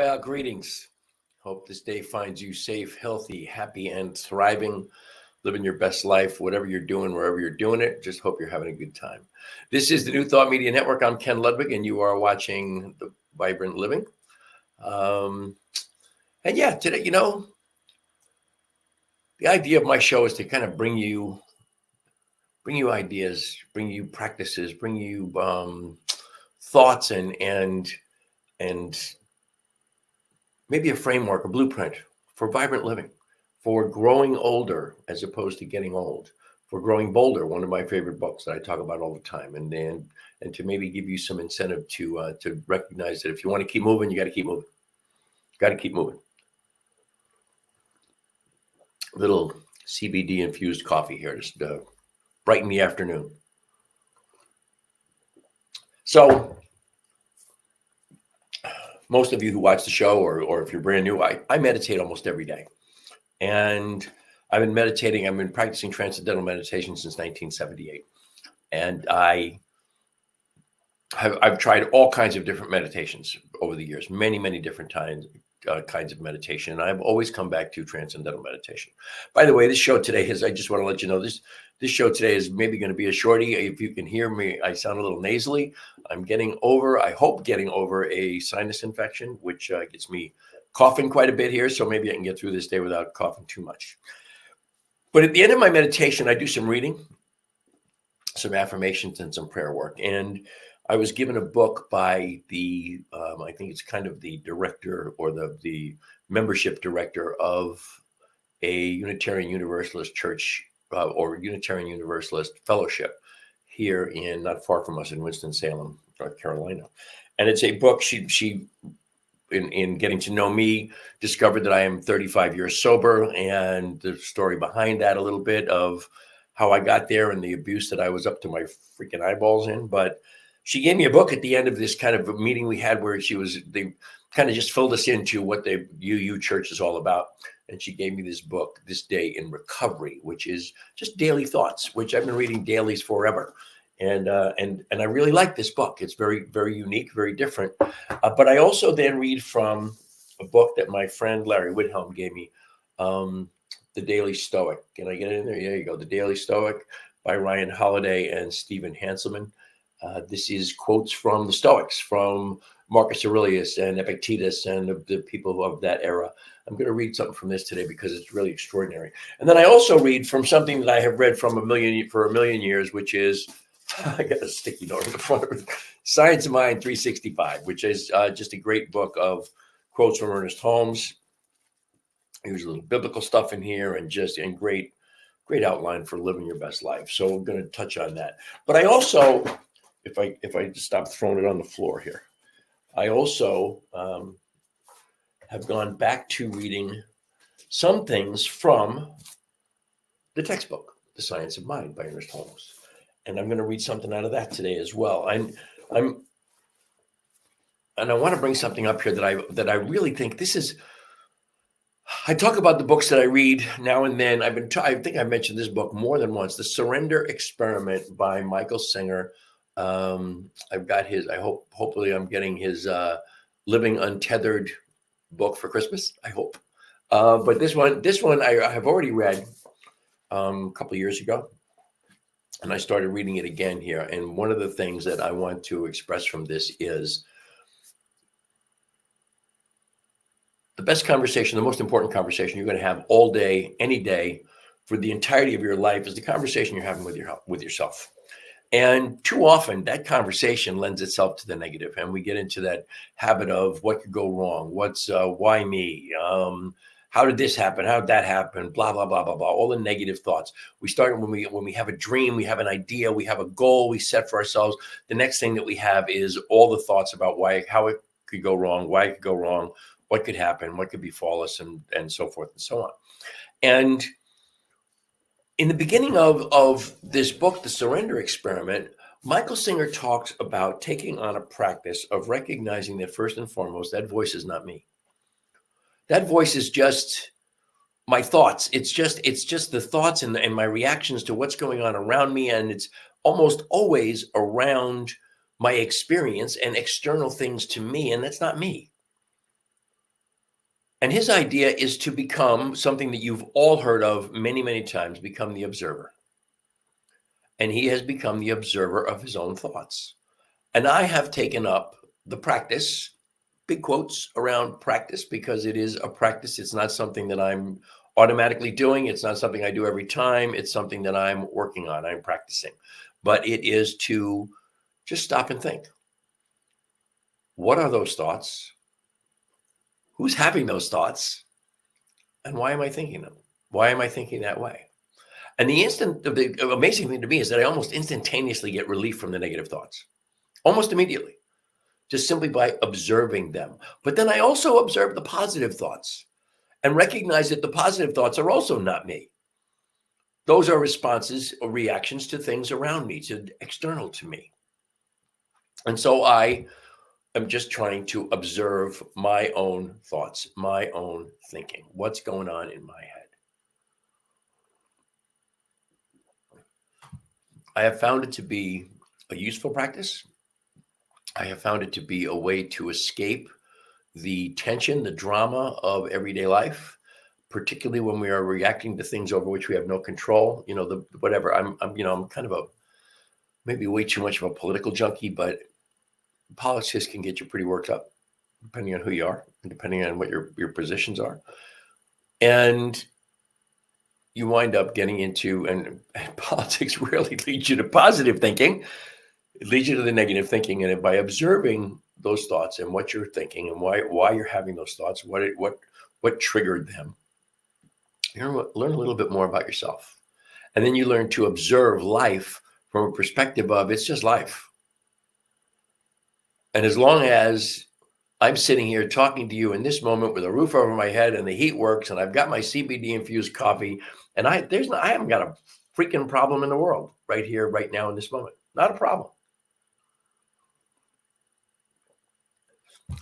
Well, greetings. Hope this day finds you safe, healthy, happy, and thriving, living your best life, whatever you're doing, wherever you're doing it. Just hope you're having a good time. This is the New Thought Media Network. I'm Ken Ludwig, and you are watching The Vibrant Living. And yeah, today, the idea of my show is to kind of bring you ideas, bring you practices, bring you thoughts, and maybe a framework, a blueprint for vibrant living, for growing older as opposed to getting old, for growing bolder. One of my favorite books that I talk about all the time, and to maybe give you some incentive to recognize that if you want to keep moving, you got to keep moving. Got to keep moving. Little CBD infused coffee here, just brighten the afternoon. So, most of you who watch the show, or if you're brand new, I meditate almost every day. And I've been practicing transcendental meditation since 1978. And I've tried all kinds of different meditations over the years, many different kinds of meditation. And I've always come back to transcendental meditation. By the way, this show today I just want to let you know, this show today is maybe going to be a shorty. If you can hear me, I sound a little nasally. I hope getting over a sinus infection, which gets me coughing quite a bit here. So maybe I can get through this day without coughing too much. But at the end of my meditation, I do some reading, some affirmations, and some prayer work. And I was given a book by the, I think it's kind of the director or the membership director of a Unitarian Universalist church or Unitarian Universalist fellowship here not far from us in Winston-Salem, North Carolina. And it's a book she in getting to know me, discovered that I am 35 years sober, and the story behind that a little bit of how I got there and the abuse that I was up to my freaking eyeballs in. But she gave me a book at the end of this kind of a meeting we had where they kind of just filled us into what the UU church is all about. And she gave me this book, This Day in Recovery, which is just daily thoughts, which I've been reading dailies forever. And I really like this book. It's very, very unique, very different. But I also then read from a book that my friend Larry Whithelm gave me, The Daily Stoic. Can I get it in there? There you go. The Daily Stoic by Ryan Holiday and Stephen Hanselman. This is quotes from the Stoics, from Marcus Aurelius and Epictetus and the people of that era. I'm going to read something from this today because it's really extraordinary. And then I also read from something that I have read for a million years, which is, I got a sticky note in the front of it, Science of Mind 365, which is just a great book of quotes from Ernest Holmes. There's a little biblical stuff in here and great outline for living your best life. So we're going to touch on that. But I also, if I just stop throwing it on the floor here, I also have gone back to reading some things from the textbook, The Science of Mind by Ernest Holmes. And I'm going to read something out of that today as well. And I want to bring something up here that I really think this is. I talk about the books that I read now and then. I think I mentioned this book more than once, The Surrender Experiment by Michael Singer. I've got hopefully I'm getting his Living Untethered book for Christmas, I hope. But this one I have already read a couple of years ago. And I started reading it again here. And one of the things that I want to express from this is the best conversation, the most important conversation you're going to have all day, any day, for the entirety of your life is the conversation you're having with yourself. And too often that conversation lends itself to the negative, and we get into that habit of what could go wrong, why me, how did this happen, how did that happen, blah blah blah blah blah, all the negative thoughts. We start when we have a dream, we have an idea, we have a goal we set for ourselves. The next thing that we have is all the thoughts about how it could go wrong, why it could go wrong, what could happen, what could befall us, and so forth and so on. And in the beginning of this book, The Surrender Experiment, Michael Singer talks about taking on a practice of recognizing that first and foremost, that voice is not me. That voice is just my thoughts. It's just the thoughts and my reactions to what's going on around me. And it's almost always around my experience and external things to me. And that's not me. And his idea is to become something that you've all heard of many, many times, become the observer. And he has become the observer of his own thoughts. And I have taken up the practice, big quotes around practice, because it is a practice. It's not something that I'm automatically doing. It's not something I do every time. It's something that I'm working on, I'm practicing. But it is to just stop and think. What are those thoughts? Who's having those thoughts? And why am I thinking them? Why am I thinking that way? And the amazing thing to me is that I almost instantaneously get relief from the negative thoughts, almost immediately, just simply by observing them. But then I also observe the positive thoughts and recognize that the positive thoughts are also not me. Those are responses or reactions to things around me, to external to me. And so I am just trying to observe my own thoughts, my own thinking, what's going on in my head. I have found it to be a useful practice. I have found it to be a way to escape the tension, the drama of everyday life, particularly when we are reacting to things over which we have no control. The whatever. I'm kind of maybe way too much of a political junkie, but politics can get you pretty worked up, depending on who you are, and depending on what your positions are, and you wind up getting into, and politics rarely leads you to positive thinking. It leads you to the negative thinking. And by observing those thoughts and what you're thinking and why you're having those thoughts, what triggered them, you learn a little bit more about yourself. And then you learn to observe life from a perspective of it's just life. And as long as I'm sitting here talking to you in this moment with a roof over my head and the heat works and I've got my CBD infused coffee and I haven't got a freaking problem in the world right here, right now in this moment. Not a problem.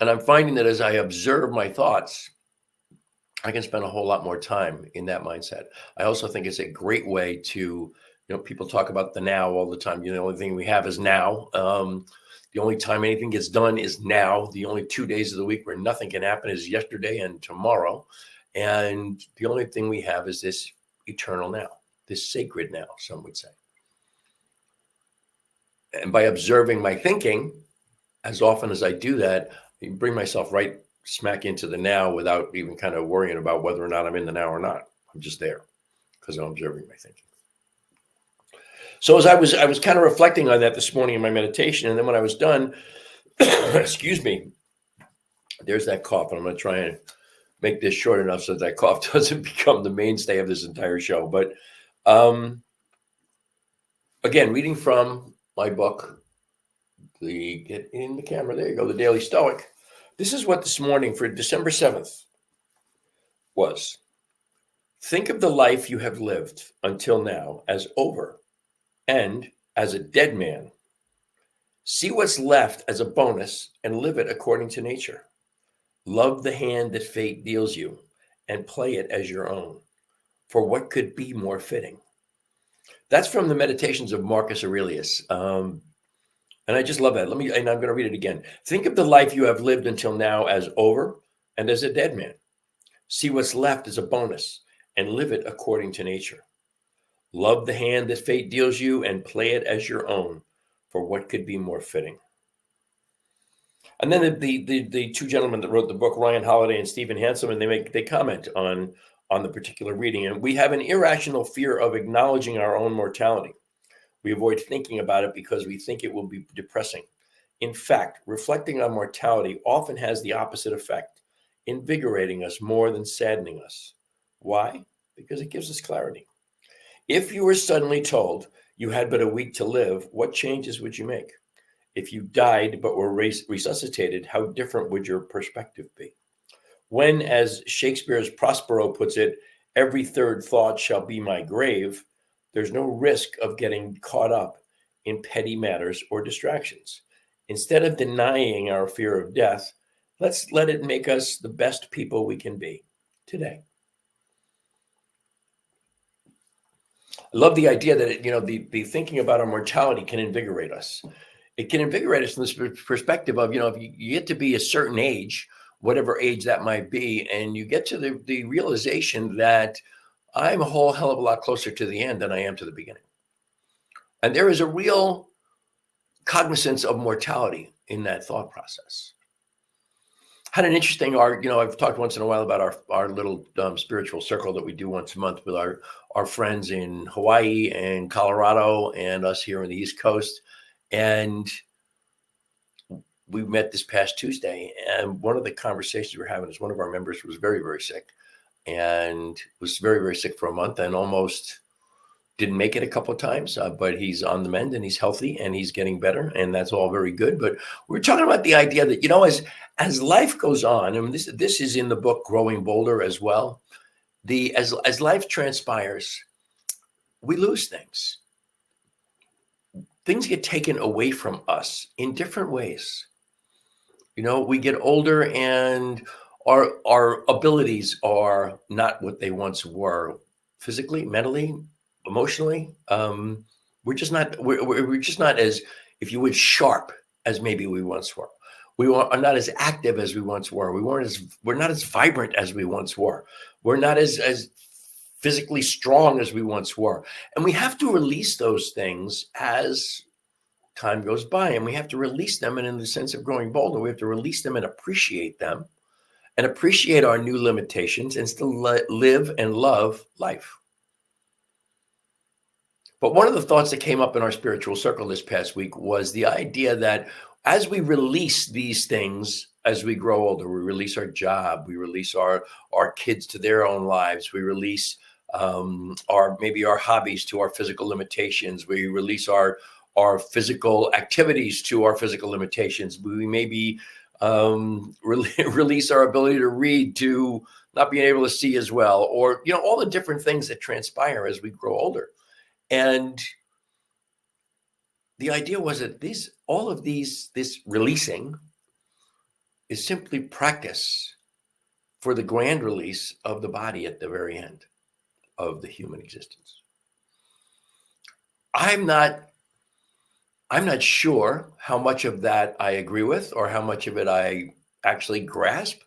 And I'm finding that as I observe my thoughts, I can spend a whole lot more time in that mindset. I also think it's a great way to, people talk about the now all the time. The only thing we have is now. The only time anything gets done is now. The only 2 days of the week where nothing can happen is yesterday and tomorrow. And the only thing we have is this eternal now, this sacred now, some would say. And by observing my thinking, as often as I do that, I bring myself right smack into the now without even kind of worrying about whether or not I'm in the now or not. I'm just there because I'm observing my thinking. So as I was kind of reflecting on that this morning in my meditation, and then when I was done, excuse me, there's that cough, and I'm going to try and make this short enough so that cough doesn't become the mainstay of this entire show. But again, reading from my book, get in the camera, there you go, The Daily Stoic. This is what this morning for December 7th was. Think of the life you have lived until now as over and as a dead man. See what's left as a bonus and live it according to nature. Love the hand that fate deals you and play it as your own. For what could be more fitting? That's from the Meditations of Marcus Aurelius. And I just love that. And I'm going to read it again. Think of the life you have lived until now as over and as a dead man. See what's left as a bonus and live it according to nature. Love the hand that fate deals you and play it as your own, for what could be more fitting? And then the two gentlemen that wrote the book, Ryan Holiday and Stephen Hanselman, they comment on the particular reading. And we have an irrational fear of acknowledging our own mortality. We avoid thinking about it because we think it will be depressing. In fact, reflecting on mortality often has the opposite effect, invigorating us more than saddening us. Why? Because it gives us clarity. If you were suddenly told you had but a week to live, what changes would you make? If you died but were resuscitated, how different would your perspective be? When, as Shakespeare's Prospero puts it, every third thought shall be my grave, there's no risk of getting caught up in petty matters or distractions. Instead of denying our fear of death, let's let it make us the best people we can be today. I love the idea that the thinking about our mortality can invigorate us. It can invigorate us from this perspective of, if you get to be a certain age whatever age that might be. And you get to the realization that I'm a whole hell of a lot closer to the end than I am to the beginning. And there is a real cognizance of mortality in that thought process. Had an interesting I've talked once in a while about our little spiritual circle that we do once a month with our friends in Hawaii and Colorado and us here on the East Coast. And we met this past Tuesday, and one of the conversations we're having is one of our members was very, very sick and was very, very sick for a month and almost didn't make it a couple of times, but he's on the mend and he's healthy and he's getting better, and that's all very good. But we're talking about the idea that, as life goes on, and this is in the book Growing Bolder as well, as life transpires, we lose things. Things get taken away from us in different ways. We get older and our abilities are not what they once were, physically, mentally, emotionally. We're just not as, if you would, sharp as maybe we once were. We are not as active as we once were. We're not as vibrant as we once were. We're not as physically strong as we once were. And we have to release those things as time goes by, and we have to release them. And in the sense of growing bolder, we have to release them and appreciate them and appreciate our new limitations and still live and love life. But one of the thoughts that came up in our spiritual circle this past week was the idea that as we release these things, as we grow older, we release our job, we release our kids to their own lives, we release our hobbies to our physical limitations, we release our physical activities to our physical limitations, we maybe release our ability to read to not being able to see as well, or all the different things that transpire as we grow older. And the idea was that this releasing is simply practice for the grand release of the body at the very end of the human existence. I'm not sure how much of that I agree with or how much of it I actually grasp.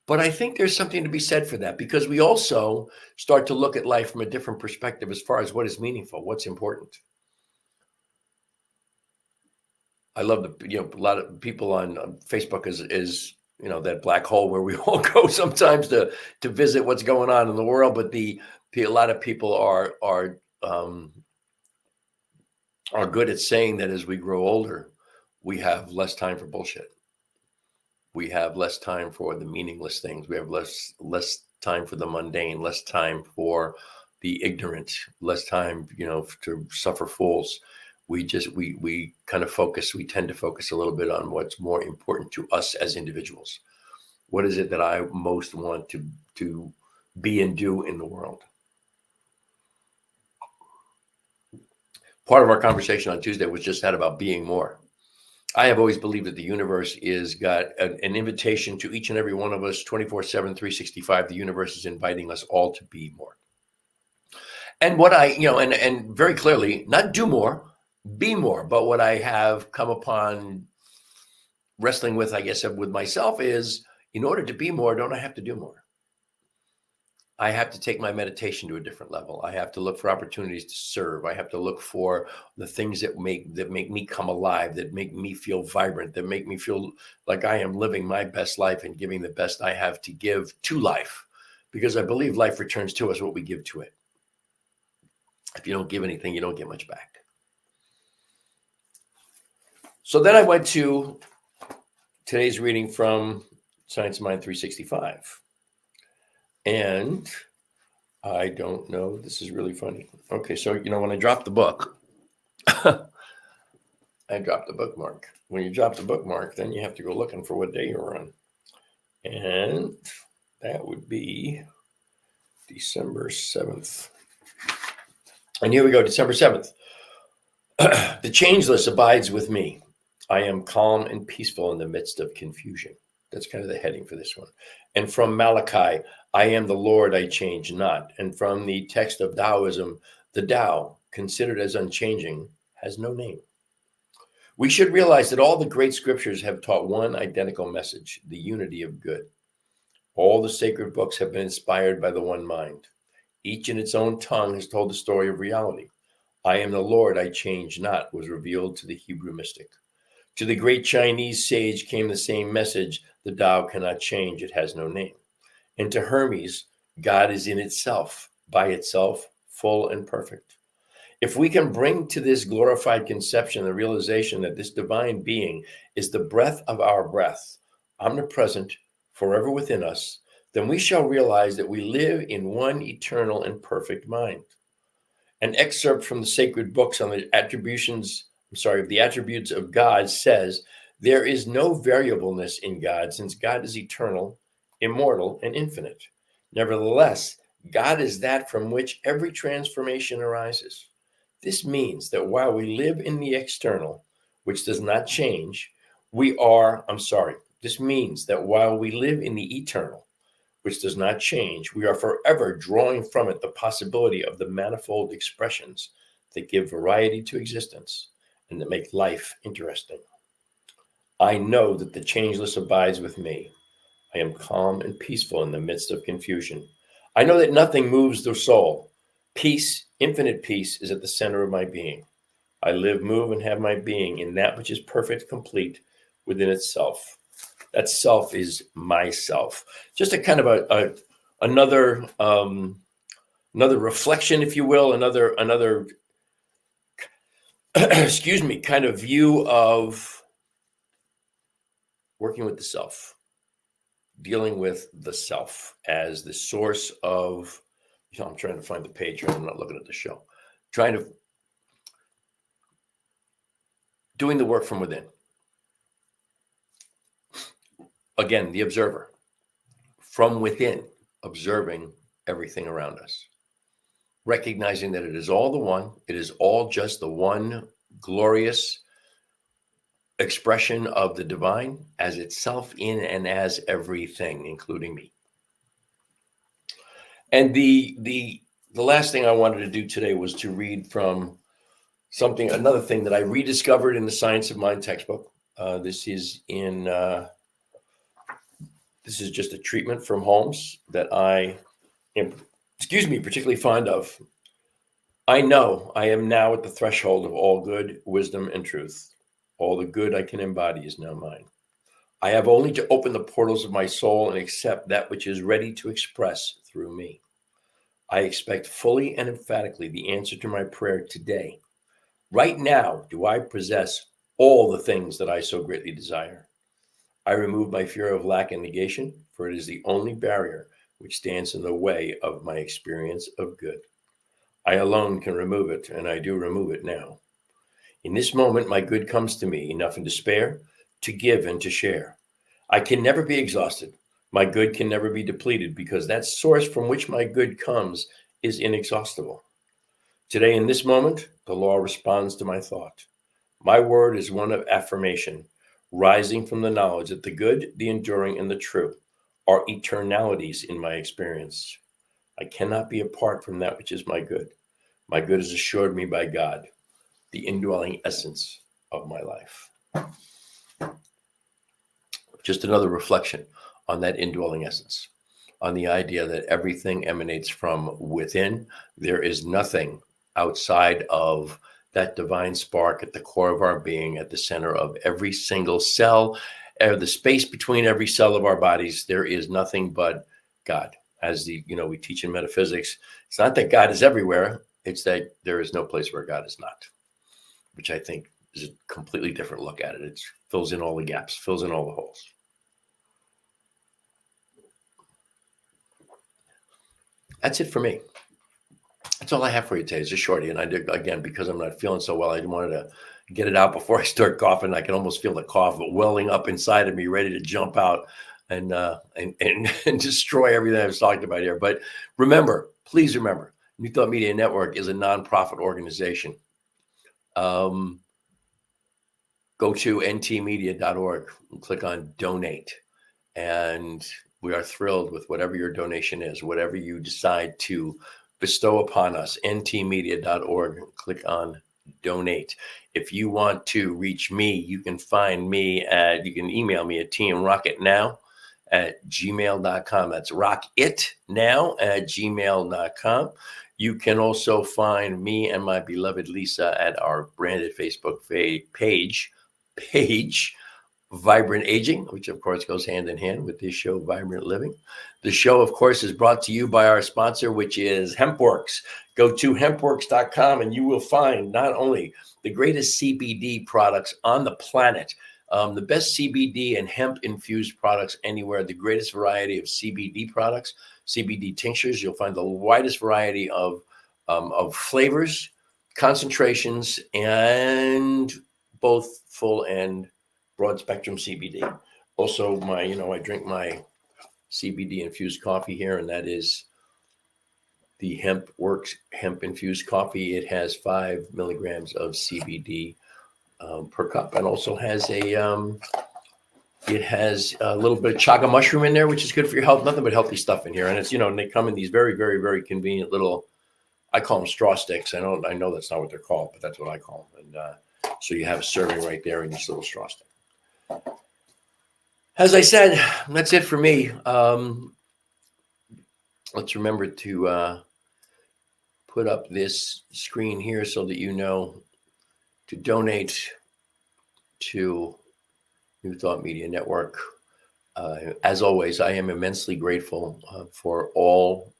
But I think there's something to be said for that, because we also start to look at life from a different perspective as far as what is meaningful, what's important. I love a lot of people on Facebook is that black hole where we all go sometimes to visit what's going on in the world. But a lot of people are good at saying that as we grow older, we have less time for bullshit. We have less time for the meaningless things. We have less time for the mundane, less time for the ignorant, less time, to suffer fools. We kind of focus. We tend to focus a little bit on what's more important to us as individuals. What is it that I most want to be and do in the world? Part of our conversation on Tuesday was just that, about being more. I have always believed that the universe is got an invitation to each and every one of us 24/7, 365. The universe is inviting us all to be more. And what and very clearly, not do more, be more. But what I have come upon wrestling with, I guess, with myself is, in order to be more, don't I have to do more? I have to take my meditation to a different level. I have to look for opportunities to serve. I have to look for the things that make me come alive, that make me feel vibrant, that make me feel like I am living my best life and giving the best I have to give to life. Because I believe life returns to us what we give to it. If you don't give anything, you don't get much back. So then I went to today's reading from Science of Mind 365. And I don't know, this is really funny. Okay, so, when I dropped the book, I dropped the bookmark. When you drop the bookmark, then you have to go looking for what day you're on. And that would be December 7th. And here we go, December 7th. The changeless abides with me. I am calm and peaceful in the midst of confusion. That's kind of the heading for this one. And from Malachi, I am the Lord, I change not. And from the text of Taoism, the Tao, considered as unchanging, has no name. We should realize that all the great scriptures have taught one identical message, the unity of good. All the sacred books have been inspired by the one mind. Each in its own tongue has told the story of reality. I am the Lord, I change not, was revealed to the Hebrew mystic. To the great Chinese sage came the same message, the Tao cannot change, it has no name. And to Hermes, God is in itself, by itself, full and perfect. If we can bring to this glorified conception the realization that this divine being is the breath of our breath, omnipresent, forever within us, then we shall realize that we live in one eternal and perfect mind. An excerpt from the sacred books on the attributes of God says, there is no variableness in God, since God is eternal, immortal, and infinite. Nevertheless, God is that from which every transformation arises. This means that while we live in the external, which does not change, this means that while we live in the eternal, which does not change, we are forever drawing from it the possibility of the manifold expressions that give variety to existence and that make life interesting. I know that the changeless abides with me. I am calm and peaceful in the midst of confusion. I know that nothing moves the soul. Peace, infinite peace, is at the center of my being. I live, move, and have my being in that which is perfect, complete within itself. That self is myself. Just a kind of another reflection, if you will, another excuse me, kind of view of working with the self, dealing with the self as the source of, I'm trying to find the page here. I'm not looking at the show. Doing the work from within. Again, the observer. From within, observing everything around us. Recognizing that it is all the one. It is all just the one glorious expression of the divine as itself in and as everything, including me. And the last thing I wanted to do today was to read from another thing that I rediscovered in the Science of Mind textbook. This is just a treatment from Holmes that I am, particularly fond of. I know I am now at the threshold of all good, wisdom, and truth. All the good I can embody is now mine. I have only to open the portals of my soul and accept that which is ready to express through me. I expect fully and emphatically the answer to my prayer today. Right now, do I possess all the things that I so greatly desire? I remove my fear of lack and negation, for it is the only barrier which stands in the way of my experience of good. I alone can remove it, and I do remove it now. In this moment, my good comes to me, enough in despair, to give and to share. I can never be exhausted. My good can never be depleted, because that source from which my good comes is inexhaustible. Today, in this moment, the law responds to my thought. My word is one of affirmation, rising from the knowledge that the good, the enduring, and the true are eternalities in my experience. I cannot be apart from that which is my good. My good is assured me by God, the indwelling essence of my life. Just another reflection on that indwelling essence, on the idea that everything emanates from within. There is nothing outside of that divine spark at the core of our being, at the center of every single cell, the space between every cell of our bodies. There is nothing but God. As we teach in metaphysics, it's not that God is everywhere. It's that there is no place where God is not, which I think is a completely different look at it. It fills in all the gaps, fills in all the holes. That's it for me. That's all I have for you today. It's a shorty. And I did, again, because I'm not feeling so well, I wanted to get it out before I start coughing. I can almost feel the cough welling up inside of me, ready to jump out and destroy everything I was talking about here. But please remember, New Thought Media Network is a nonprofit organization. Go to ntmedia.org and click on donate. And we are thrilled with whatever your donation is, whatever you decide to bestow upon us. ntmedia.org, click on donate. If you want to reach me, you can find me you can email me at tmrocketnow@gmail.com. That's rockitnow@gmail.com. You can also find me and my beloved Lisa at our branded Facebook page, Vibrant Aging, which of course goes hand in hand with this show, Vibrant Living. The show, of course, is brought to you by our sponsor, which is HempWorks. Go to hempworks.com and you will find not only the greatest CBD products on the planet, the best CBD and hemp infused products anywhere, the greatest variety of CBD products, CBD tinctures. You'll find the widest variety of flavors, concentrations, and both full and broad spectrum CBD. Also, I drink my CBD infused coffee here, and that is the HempWorks hemp infused coffee. It has 5 milligrams of CBD per cup, and also has it has a little bit of chaga mushroom in there, which is good for your health. Nothing but healthy stuff in here, and it's and they come in these very, very, very convenient little. I call them straw sticks. I know that's not what they're called, but that's what I call them. And so you have a serving right there in this little straw stick. As I said, that's it for me. Let's remember to put up this screen here so that you know to donate to New Thought Media Network. As always, I am immensely grateful for all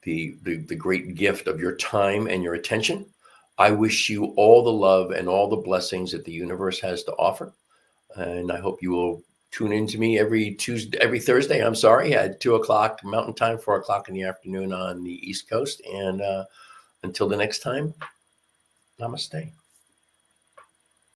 the great gift of your time and your attention. I wish you all the love and all the blessings that the universe has to offer. And I hope you will tune in to me every Thursday, at 2:00 Mountain Time, 4:00 in the afternoon on the East Coast. And until the next time, namaste.